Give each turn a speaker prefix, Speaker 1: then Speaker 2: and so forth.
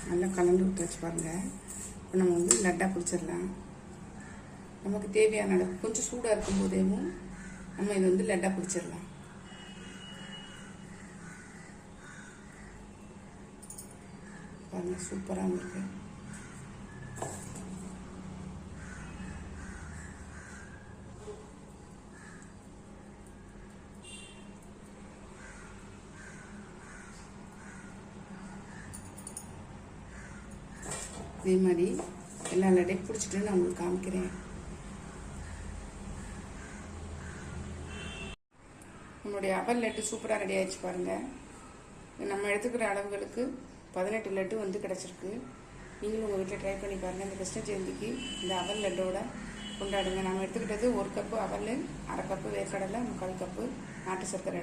Speaker 1: நல்லா கலந்து விட்டுருச்சு பாருங்கள். இப்போ நம்ம வந்து லட்டாக பிடிச்சிடலாம். நமக்கு தேவையான அளவு கொஞ்சம் சூடாக இருக்கும் போதேவும் நம்ம இது வந்து லட்டாக பிடிச்சிடலாம். பாருங்கள், சூப்பராக இருக்கு. இதே மாதிரி எல்லா லட்டையும் பிடிச்சிட்டு நான் உங்களுக்கு காமிக்கிறேன். நம்மளுடைய அவல் லட்டு சூப்பராக ரெடி ஆகிடுச்சு பாருங்கள். நம்ம எடுத்துக்கிற அளவுகளுக்கு 18 லட்டு வந்து கிடச்சிருக்கு. நீங்களும் உங்கள் வீட்டில் ட்ரை பண்ணி பாருங்கள். இந்த கிருஷ்ண ஜெயந்திக்கு இந்த அவல் லட்டோட கொண்டாடுங்க. நம்ம எடுத்துக்கிட்டது 1 கப்பு அவல், 1/2 கப்பு வேர்க்கடலை, 3/4 கப்பு நாட்டு சர்க்கரை.